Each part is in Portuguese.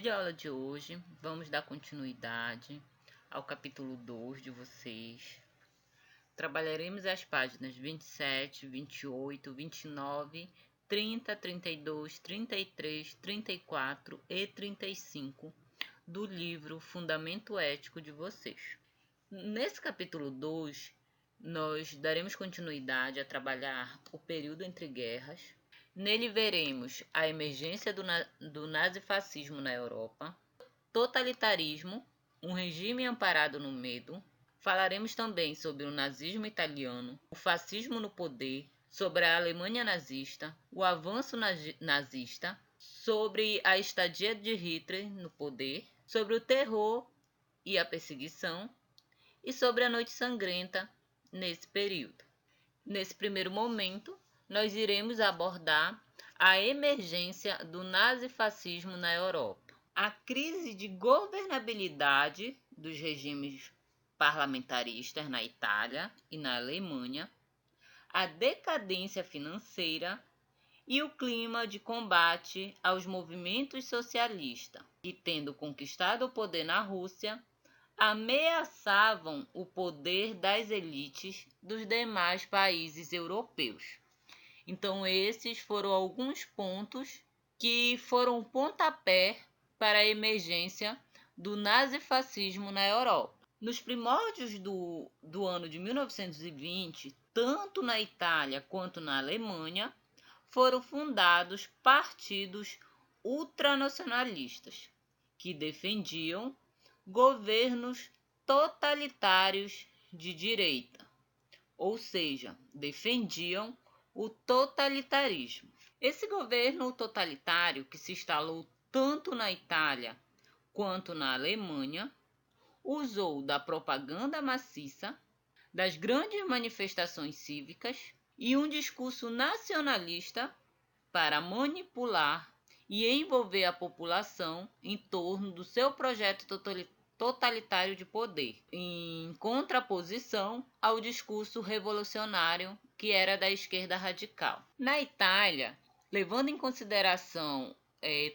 videoaula de hoje, vamos dar continuidade ao capítulo 2 de vocês. Trabalharemos as páginas 27, 28, 29, 30, 32, 33, 34 e 35 do livro Fundamento Ético de vocês. Nesse capítulo 2, nós daremos continuidade a trabalhar o período entre guerras. Nele veremos a emergência do nazifascismo na Europa, totalitarismo, um regime amparado no medo. Falaremos também sobre o nazismo italiano, o fascismo no poder, sobre a Alemanha nazista, o avanço nazista, sobre a estadia de Hitler no poder, sobre o terror e a perseguição e sobre a Noite Sangrenta nesse período. Nesse primeiro momento, nós iremos abordar a emergência do nazifascismo na Europa, a crise de governabilidade dos regimes parlamentaristas na Itália e na Alemanha, a decadência financeira e o clima de combate aos movimentos socialistas, que, tendo conquistado o poder na Rússia, ameaçavam o poder das elites dos demais países europeus. Então, esses foram alguns pontos que foram o pontapé para a emergência do nazifascismo na Europa. Nos primórdios do ano de 1920, tanto na Itália quanto na Alemanha, foram fundados partidos ultranacionalistas que defendiam governos totalitários de direita, ou seja, defendiam o totalitarismo. Esse governo totalitário, que se instalou tanto na Itália quanto na Alemanha, usou da propaganda maciça, das grandes manifestações cívicas e um discurso nacionalista para manipular e envolver a população em torno do seu projeto totalitário de poder, em contraposição ao discurso revolucionário que era da esquerda radical. Na Itália, levando em consideração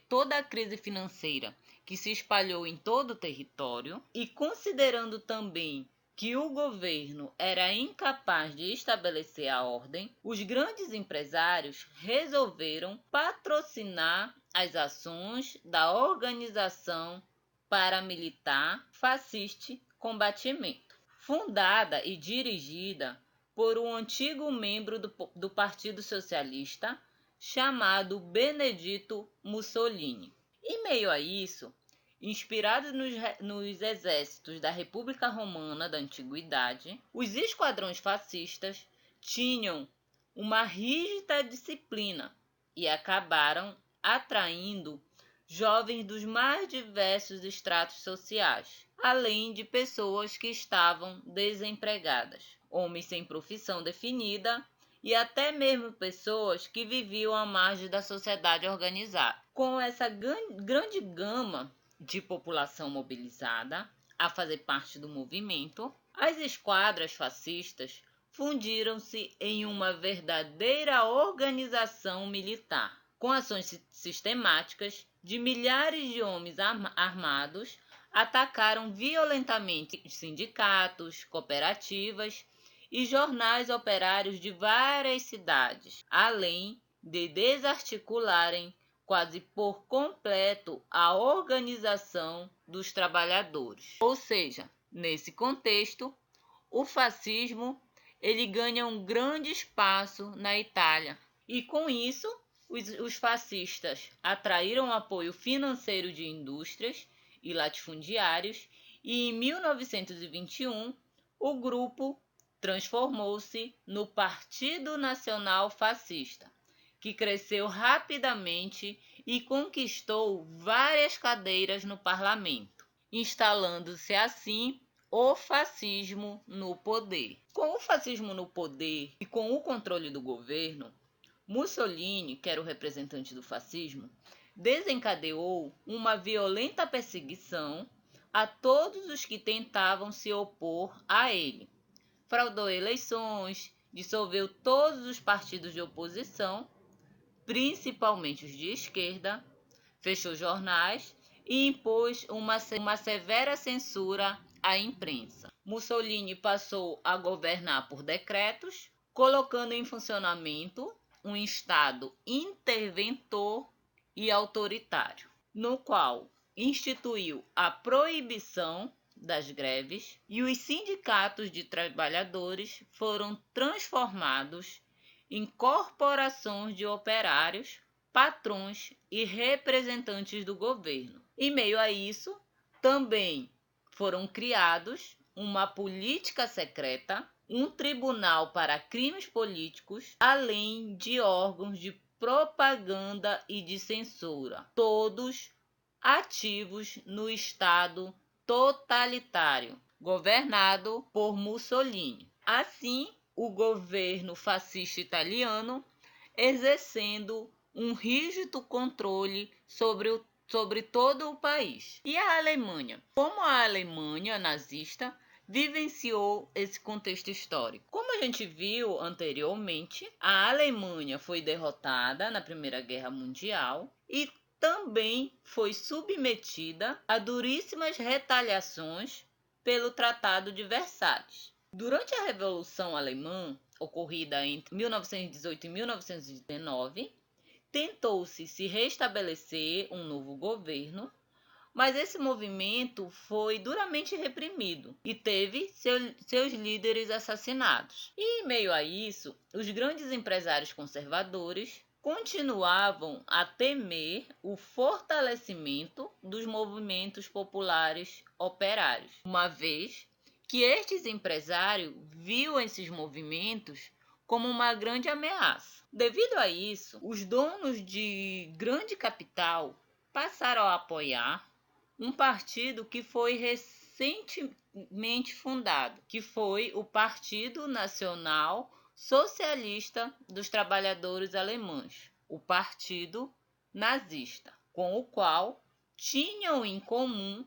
toda a crise financeira que se espalhou em todo o território e considerando também que o governo era incapaz de estabelecer a ordem, os grandes empresários resolveram patrocinar as ações da organização paramilitar Fasciste Combattimento, fundada e dirigida por um antigo membro do Partido Socialista chamado Benedetto Mussolini. Em meio a isso, inspirados nos exércitos da República Romana da Antiguidade, os esquadrões fascistas tinham uma rígida disciplina e acabaram atraindo jovens dos mais diversos estratos sociais, além de pessoas que estavam desempregadas, homens sem profissão definida e até mesmo pessoas que viviam à margem da sociedade organizada. Com essa grande gama de população mobilizada a fazer parte do movimento, as esquadras fascistas fundiram-se em uma verdadeira organização militar, com ações sistemáticas de milhares de homens armados atacaram violentamente sindicatos, cooperativas e jornais operários de várias cidades, além de desarticularem quase por completo a organização dos trabalhadores. Ou seja, nesse contexto, o fascismo ele ganha um grande espaço na Itália e com isso os fascistas atraíram apoio financeiro de indústrias e latifundiários e em 1921 o grupo transformou-se no Partido Nacional Fascista, que cresceu rapidamente e conquistou várias cadeiras no parlamento, instalando-se assim o fascismo no poder. Com o fascismo no poder e com o controle do governo, Mussolini, que era o representante do fascismo, desencadeou uma violenta perseguição a todos os que tentavam se opor a ele. Fraudou eleições, dissolveu todos os partidos de oposição, principalmente os de esquerda, fechou jornais e impôs uma severa censura à imprensa. Mussolini passou a governar por decretos, colocando em funcionamento um Estado interventor e autoritário, no qual instituiu a proibição das greves e os sindicatos de trabalhadores foram transformados em corporações de operários, patrões e representantes do governo. Em meio a isso, também foram criados uma política secreta, um tribunal para crimes políticos, além de órgãos de propaganda e de censura, todos ativos no Estado totalitário, governado por Mussolini. Assim, o governo fascista italiano exercendo um rígido controle sobre todo o país. E a Alemanha? Como a Alemanha nazista vivenciou esse contexto histórico? Como a gente viu anteriormente, a Alemanha foi derrotada na Primeira Guerra Mundial e também foi submetida a duríssimas retaliações pelo Tratado de Versalhes. Durante a Revolução Alemã, ocorrida entre 1918 e 1919, tentou-se se restabelecer um novo governo, mas esse movimento foi duramente reprimido e teve seus líderes assassinados. E, em meio a isso, os grandes empresários conservadores continuavam a temer o fortalecimento dos movimentos populares operários, uma vez que estes empresários viam esses movimentos como uma grande ameaça. Devido a isso, os donos de grande capital passaram a apoiar um partido que foi recentemente fundado, que foi o Partido Nacional Socialista dos Trabalhadores Alemães, o Partido Nazista, com o qual tinham em comum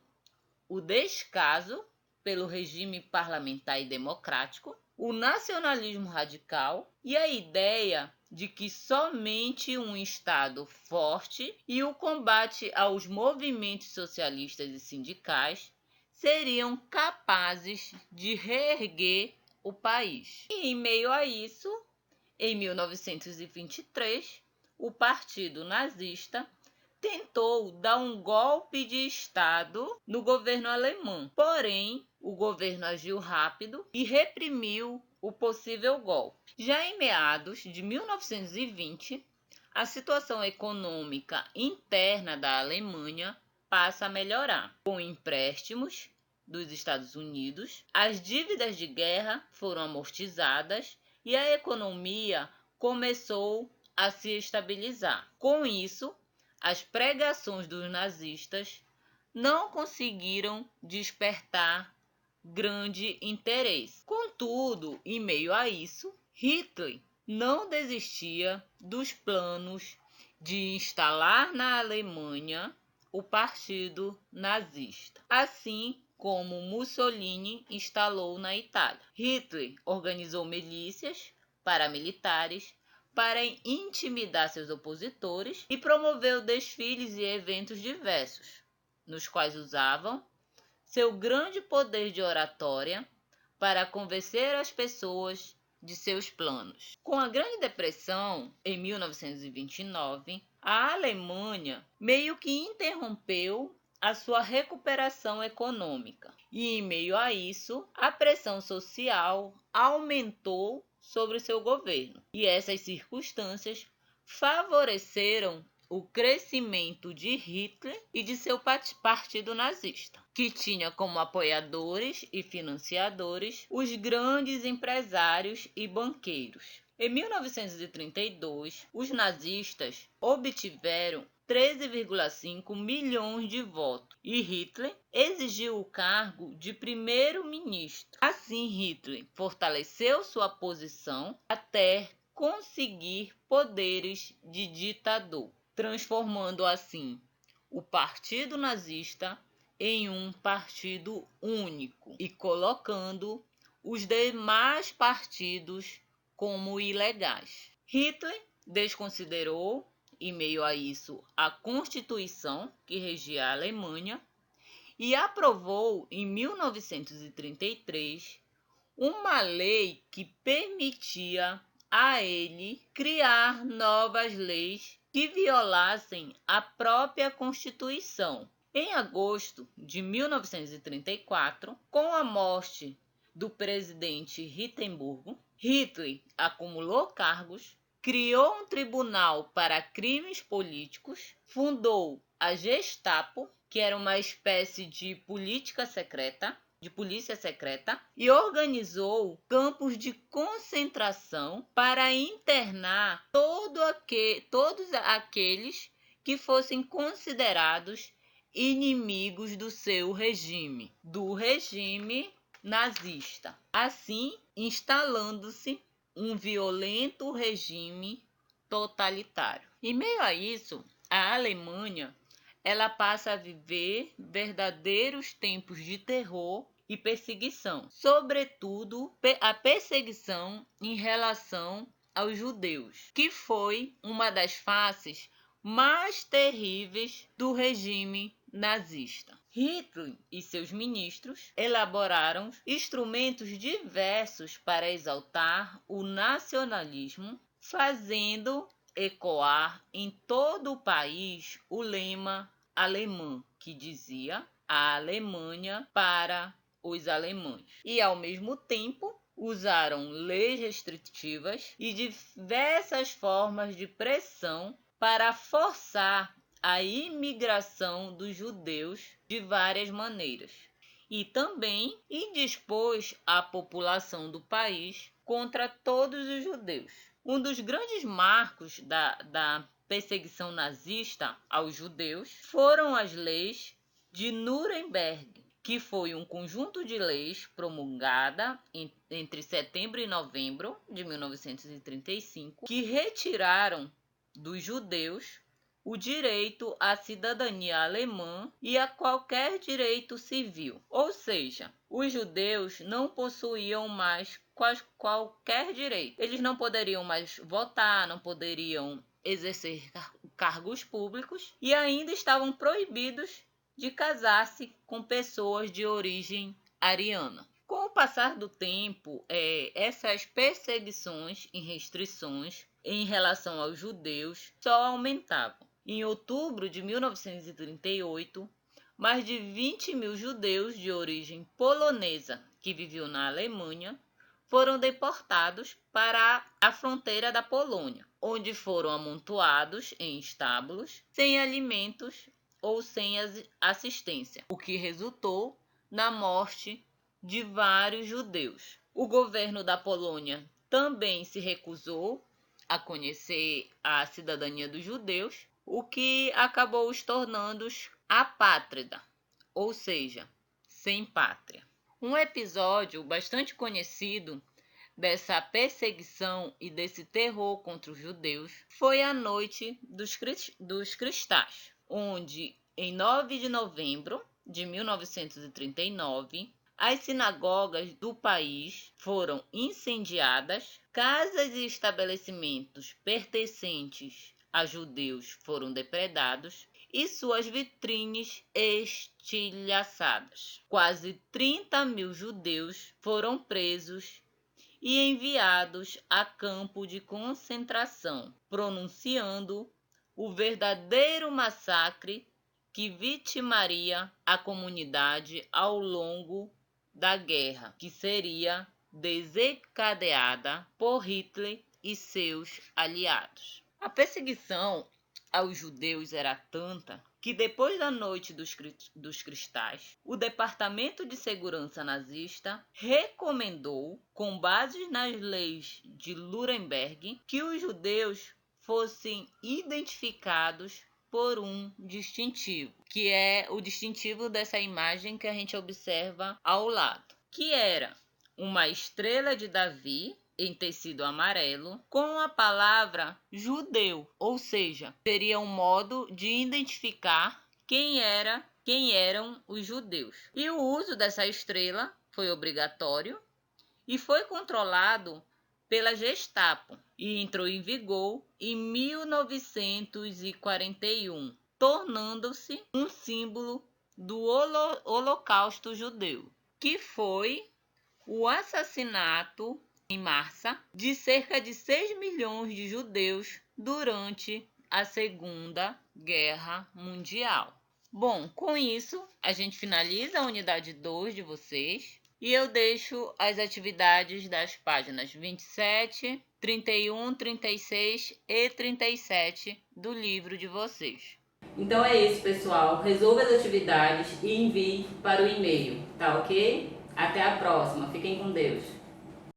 o descaso pelo regime parlamentar e democrático, o nacionalismo radical e a ideia de que somente um Estado forte e o combate aos movimentos socialistas e sindicais seriam capazes de reerguer o país. E, em meio a isso, em 1923, o Partido Nazista tentou dar um golpe de Estado no governo alemão. Porém, o governo agiu rápido e reprimiu o possível golpe. Já em meados de 1920, a situação econômica interna da Alemanha passa a melhorar, com empréstimos dos Estados Unidos, as dívidas de guerra foram amortizadas e a economia começou a se estabilizar. Com isso, as pregações dos nazistas não conseguiram despertar grande interesse. Contudo, em meio a isso, Hitler não desistia dos planos de instalar na Alemanha o Partido Nazista, assim como Mussolini instalou na Itália. Hitler organizou milícias paramilitares para intimidar seus opositores e promoveu desfiles e eventos diversos, nos quais usavam seu grande poder de oratória para convencer as pessoas de seus planos. Com a Grande Depressão, em 1929, a Alemanha meio que interrompeu a sua recuperação econômica. E, em meio a isso, a pressão social aumentou sobre seu governo. E essas circunstâncias favoreceram o crescimento de Hitler e de seu partido nazista, que tinha como apoiadores e financiadores os grandes empresários e banqueiros. Em 1932, os nazistas obtiveram 13,5 milhões de votos e Hitler exigiu o cargo de primeiro-ministro. Assim, Hitler fortaleceu sua posição até conseguir poderes de ditador, transformando assim o Partido Nazista em um partido único e colocando os demais partidos como ilegais. Hitler desconsiderou em meio a isso, a Constituição que regia a Alemanha e aprovou em 1933 uma lei que permitia a ele criar novas leis que violassem a própria Constituição. Em agosto de 1934, com a morte do presidente Hindenburg, Hitler acumulou cargos, criou um tribunal para crimes políticos, fundou a Gestapo, que era uma espécie de polícia secreta, e organizou campos de concentração para internar todos aqueles que fossem considerados inimigos do seu regime, do regime nazista, assim instalando-se um violento regime totalitário. Em meio a isso, a Alemanha ela passa a viver verdadeiros tempos de terror e perseguição, sobretudo a perseguição em relação aos judeus, que foi uma das faces mais terríveis do regime nazista. Hitler e seus ministros elaboraram instrumentos diversos para exaltar o nacionalismo, fazendo ecoar em todo o país o lema alemão, que dizia a Alemanha para os alemães. E, ao mesmo tempo, usaram leis restritivas e diversas formas de pressão para forçar a imigração dos judeus de várias maneiras. E também indispôs a população do país contra todos os judeus. Um dos grandes marcos da perseguição nazista aos judeus foram as leis de Nuremberg, que foi um conjunto de leis promulgada entre setembro e novembro de 1935, que retiraram dos judeus o direito à cidadania alemã e a qualquer direito civil. Ou seja, os judeus não possuíam mais qualquer direito. Eles não poderiam mais votar, não poderiam exercer cargos públicos e ainda estavam proibidos de casar-se com pessoas de origem ariana. Com o passar do tempo, essas perseguições e restrições em relação aos judeus só aumentavam. Em outubro de 1938, mais de 20 mil judeus de origem polonesa que viviam na Alemanha foram deportados para a fronteira da Polônia, onde foram amontoados em estábulos, sem alimentos ou sem assistência, o que resultou na morte de vários judeus. O governo da Polônia também se recusou a conhecer a cidadania dos judeus, o que acabou os tornando apátrida, ou seja, sem pátria. Um episódio bastante conhecido dessa perseguição e desse terror contra os judeus foi a Noite dos Cristais, onde, em 9 de novembro de 1939, as sinagogas do país foram incendiadas, casas e estabelecimentos pertencentes a judeus foram depredados e suas vitrines estilhaçadas. Quase 30 mil judeus foram presos e enviados a campo de concentração, pronunciando o verdadeiro massacre que vitimaria a comunidade ao longo da guerra, que seria desencadeada por Hitler e seus aliados. A perseguição aos judeus era tanta que, depois da Noite dos Cristais, o Departamento de Segurança nazista recomendou, com base nas leis de Nuremberg, que os judeus fossem identificados por um distintivo, que é o distintivo dessa imagem que a gente observa ao lado, que era uma estrela de Davi em tecido amarelo com a palavra judeu, ou seja, seria um modo de identificar quem eram os judeus. E o uso dessa estrela foi obrigatório e foi controlado pela Gestapo e entrou em vigor em 1941, tornando-se um símbolo do Holocausto Judeu, que foi o assassinato em massa de cerca de 6 milhões de judeus durante a Segunda Guerra Mundial. Bom, com isso, a gente finaliza a unidade 2 de vocês e eu deixo as atividades das páginas 27, 31, 36 e 37 do livro de vocês. Então é isso, pessoal. Resolva as atividades e envie para o e-mail, tá ok? Até a próxima. Fiquem com Deus.